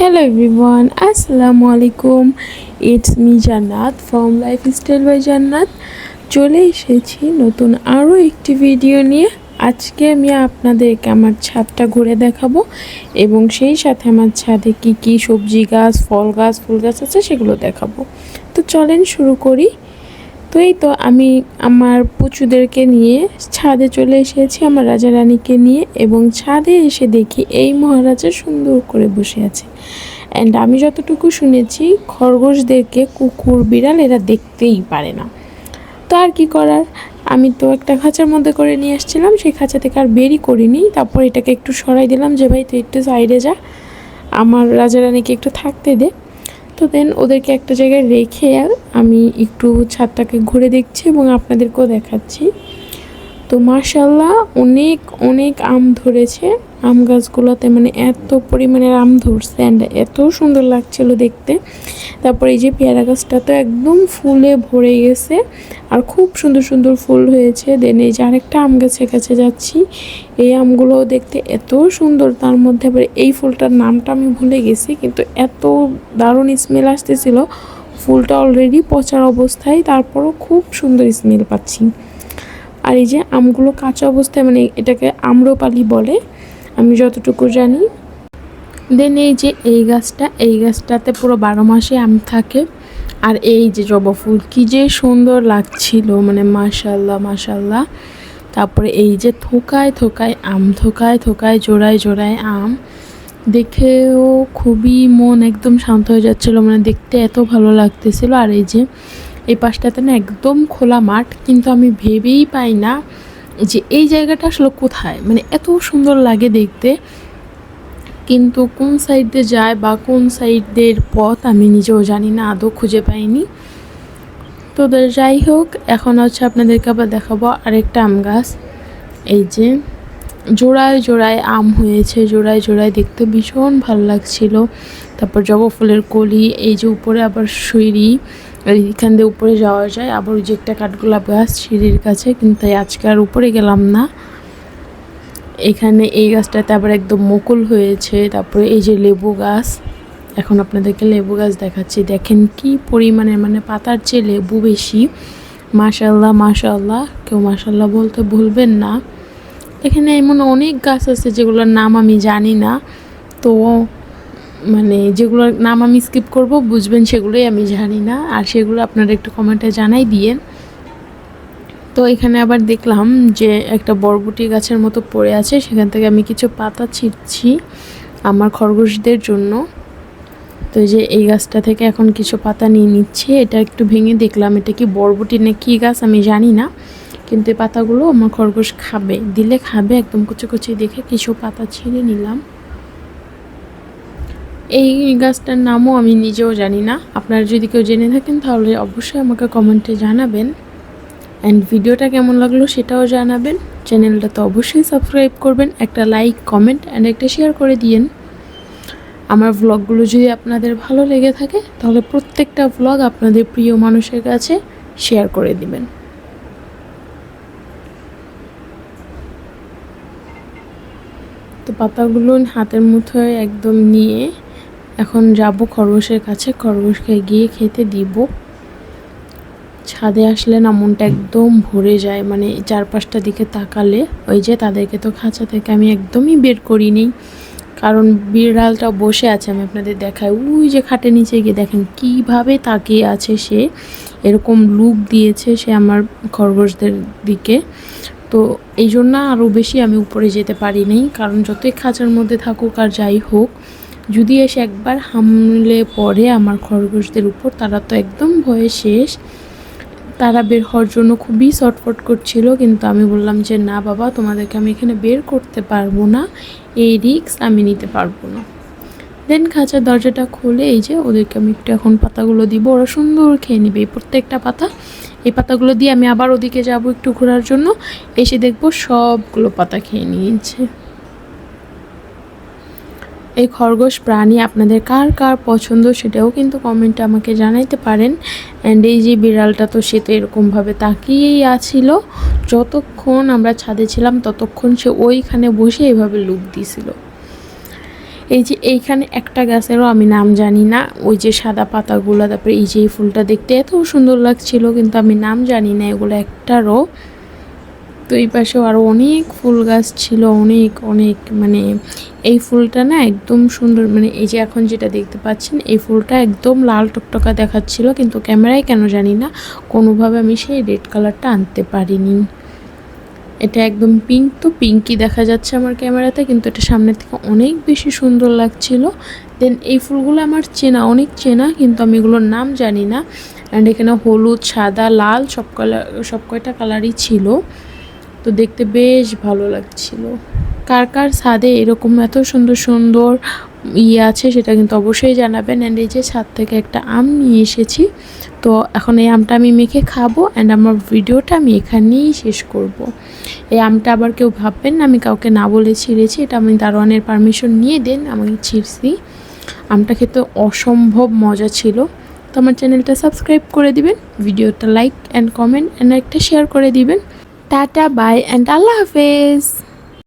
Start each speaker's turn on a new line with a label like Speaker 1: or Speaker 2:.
Speaker 1: Hello everyone, Assalamu alaikum. It's me Jannat from Lifestyle by Jannat. চলে এসেছি নতুন আরও একটি ভিডিও নিয়ে। আজকে আমি আপনাদেরকে আমার ছাদটা ঘুরে দেখাবো এবং সেই সাথে আমার ছাদে কি কি সবজি গাছ, ফল গাছ, ফুল গাছ আছে সেগুলো দেখাবো। তো চলেন শুরু করি। তো এই তো আমি আমার পুচুদেরকে নিয়ে ছাদে চলে এসেছি, আমার রাজা রানীকে নিয়ে, এবং ছাদে এসে দেখি এই মহারাজা সুন্দর করে বসে আছে। অ্যান্ড আমি যতটুকু শুনেছি খরগোশদেরকে কুকুর বিড়াল এরা দেখতেই পারে না। তো আর কি করার, আমি তো একটা খাঁচার মধ্যে করে নিয়ে আসছিলাম, সেই খাঁচা থেকে আর বেরই করিনি। তারপর এটাকে একটু সরাই দিলাম যে ভাই তুই একটু সাইডে যা, আমার রাজা রানীকে একটু থাকতে দে। তো দেন ওদেরকে একটা জায়গায় রেখে আমি একটু ছাদটাকে ঘুরে দেখছি এবং আপনাদেরকেও দেখাচ্ছি। তো মাশাআল্লাহ অনেক অনেক আম ধরেছে, আম গাছগুলোতে মানে এত পরিমাণের আম ধরছে অ্যান্ড এত সুন্দর লাগছিল দেখতে। তারপর এই যে পেয়ারা গাছটা তো একদম ফুলে ভরে গেছে আর খুব সুন্দর সুন্দর ফুল হয়েছে। দেন এই যে আরেকটা আম গাছের কাছে যাচ্ছি, এই আমগুলোও দেখতে এত সুন্দর। তার মধ্যে আবার এই ফুলটার নামটা আমি ভুলে গেছি, কিন্তু এত দারুণ স্মেল আসতেছিল। ফুলটা অলরেডি পচার অবস্থায়, তারপরও খুব সুন্দর স্মেল পাচ্ছি। আর এই যে আমগুলো কাঁচা অবস্থায়, মানে এটাকে আম্রপালি বলে আমি যতটুকু জানি। দেন এই যে এই গাছটাতে পুরো 12 মাসে আম থাকে। আর এই যে জবা ফুল কি যে সুন্দর লাগছিল, মানে মাশাআল্লাহ মাশাআল্লাহ। তারপরে এই যে থোকায় থোকায় আম, থোকায় থোকায় জোড়ায় জোড়ায় আম, দেখেও খুবই মন একদম শান্ত হয়ে যাচ্ছিল, মানে দেখতে এত ভালো লাগতেছিল। আর এই যে এই পাশটাতে না একদম খোলা মাঠ, কিন্তু আমি ভেবেই পাই না যে এই জায়গাটা আসলে কোথায়, মানে এত সুন্দর লাগে দেখতে, কিন্তু কোন সাইড দিয়ে যায় বা কোন সাইডের পথ আমি নিজেও জানি না, আদৌ খুঁজে পাইনি। তো যাই হোক, এখন হচ্ছে আপনাদেরকে আবার দেখাবো আরেকটা আম গাছ। এই যে জোড়ায় জোড়ায় আম হয়েছে, জোড়ায় জোড়ায় দেখতে ভীষণ ভালো লাগছিল। তারপর জবা ফুলের কলি, এই যে উপরে আবার সিঁড়ি, এইখান দিয়ে উপরে যাওয়া যায়। আবার ওই যে একটা কাঠগোলাপ গাছ সিঁড়ির কাছে, কিন্তু আজকে আর উপরে গেলাম না। এখানে এই গাছটাতে আবার একদম মুকুল হয়েছে। তারপরে এই যে লেবু গাছ, এখন আপনাদেরকে লেবু গাছ দেখাচ্ছি। দেখেন কি পরিমাণে, মানে পাতার চেয়ে লেবু বেশি। মাশাআল্লাহ মাশাআল্লাহ, কেউ মাশাআল্লাহ বলতে ভুলবেন না। এখানে এমন অনেক গাছ আছে যেগুলোর নাম আমি জানি না, তো মানে যেগুলোর নাম আমি স্কিপ করব, বুঝবেন সেগুলোই আমি জানি না, আর সেগুলো আপনারা একটু কমেন্টে জানাই দিয়েন। তো এখানে আবার দেখলাম যে একটা বরবটি গাছের মতো পড়ে আছে, সেখান থেকে আমি কিছু পাতা ছিঁড়ছি আমার খরগোশদের জন্য। তো এই যে এই গাছটা থেকে এখন কিছু পাতা নিয়ে নিচ্ছি। এটা একটু ভেঙে দেখলাম এটা কি বরবটি না কি গাছ আমি জানি না, কিন্তু এই পাতাগুলো আমার খরগোশ খাবে, দিলে খাবে। একদম কুচি কুচি দেখে কিছু পাতা ছিঁড়ে নিলাম। এই গাছটার নামও আমি নিজেও জানি না, আপনারা যদি কেউ জেনে থাকেন তাহলে অবশ্যই আমাকে কমেন্টে জানাবেন। অ্যান্ড ভিডিওটা কেমন লাগলো সেটাও জানাবেন। চ্যানেলটা তো অবশ্যই সাবস্ক্রাইব করবেন, একটা লাইক কমেন্ট অ্যান্ড একটা শেয়ার করে দিয়েন। আমার ভ্লগগুলো যদি আপনাদের ভালো লেগে থাকে তাহলে প্রত্যেকটা ভ্লগ আপনাদের প্রিয় মানুষের কাছে শেয়ার করে দিবেন। তো পাতাগুলো হাতের মুঠোয় একদম নিয়ে এখন যাব খরগোশের কাছে, খরগোশকে গিয়ে খেতে দিব। ছাদে আসলে না মনটা একদম ভরে যায়, মানে চারপাশটা দিকে তাকালে। ওই যে তাদেরকে তো খাঁচা থেকে আমি একদমই বের করিনি, কারণ বিড়ালটা বসে আছে, আমি আপনাদের দেখাই। ওই যে খাটের নিচে গিয়ে দেখেন কিভাবে তাকিয়ে আছে সে, এরকম লুক দিয়েছে সে আমার খরগোশদের দিকে। তো এই জন্য আরও বেশি আমি উপরে যেতে পারিনি, কারণ যতই খাঁচার মধ্যে থাকুক আর যাই হোক, যদি এসে একবার হামলে পড়ে আমার খরগোশদের উপর, তারা তো একদম ভয়ে শেষ। তারা বের হওয়ার জন্য খুবই ছটফট করছিল, কিন্তু আমি বললাম যে না বাবা, তোমাদেরকে আমি এখানে বের করতে পারবো না, এই রিস্ক আমি নিতে পারবো না। দেন খাঁচার দরজাটা খুলে এই যে ওদেরকে আমি একটু এখন পাতাগুলো দিব, ওরা সুন্দর খেয়ে নেবে প্রত্যেকটা পাতা। এই পাতাগুলো দিয়ে আমি আবার ওদিকে যাব একটু ঘোরার জন্য, এসে দেখবো সবগুলো পাতা খেয়ে নিয়েছে। এই খরগোশ প্রাণী আপনাদের কার কার পছন্দ সেটাও কিন্তু কমেন্টে আমাকে জানাইতে পারেন। অ্যান্ড এই যে বিড়ালটা, তো সে তো এরকমভাবে তাকিয়েই আছিল যতক্ষণ আমরা ছাদে ছিলাম, ততক্ষণ সে ওইখানে বসে এভাবে লুক দিছিল। এই যে এইখানে একটা গাছেরও আমি নাম জানি না, ওই যে সাদা পাতাগুলো, তারপরে এই যে এই ফুলটা দেখতে এত সুন্দর লাগছিল, কিন্তু আমি নাম জানি না এগুলো একটারও। তো এই পাশেও আরও অনেক ফুল গাছ ছিল, অনেক অনেক, মানে এই ফুলটা না একদম সুন্দর, মানে এই যে এখন যেটা দেখতে পাচ্ছেন এই ফুলটা একদম লাল টকটকা দেখাচ্ছিল, কিন্তু ক্যামেরায় কেন জানি না কোনোভাবে আমি সেই রেড কালারটা আনতে পারিনি। এটা একদম পিঙ্ক, তো পিঙ্কই দেখা যাচ্ছে আমার ক্যামেরাতে, কিন্তু এটা সামনের থেকে অনেক বেশি সুন্দর লাগছিল। দেন এই ফুলগুলো আমার চেনা, অনেক চেনা, কিন্তু আমি এগুলোর নাম জানি না। অ্যান্ড এখানে হলুদ, সাদা, লাল সব কয়টা কালারই ছিল, তো দেখতে বেশ ভালো লাগছিল। কার কার ছাদে এরকম এত সুন্দর সুন্দর আছে সেটা কিন্তু অবশ্যই জানাবেন। অ্যান্ড এই যে ছাদ থেকে একটা আম নিয়ে এসেছি, তো এখন এই আমটা আমি মেখে খাবো। অ্যান্ড আমার ভিডিওটা আমি এখানেই শেষ করব। এই আমটা আবার কেউ ভাববেন না আমি কাউকে না বলে ছিঁড়েছি, এটা আমি দারোয়ানের পারমিশন নিয়ে দেন আমি ছিঁড়ছি। আমটা খেতে অসম্ভব মজা ছিল। তো আমার চ্যানেলটা সাবস্ক্রাইব করে দিবেন, ভিডিওটা লাইক অ্যান্ড কমেন্ট অ্যান্ড একটা শেয়ার করে দিবেন। টাটা, বাই অ্যান্ড আল্লাহ হাফেজ।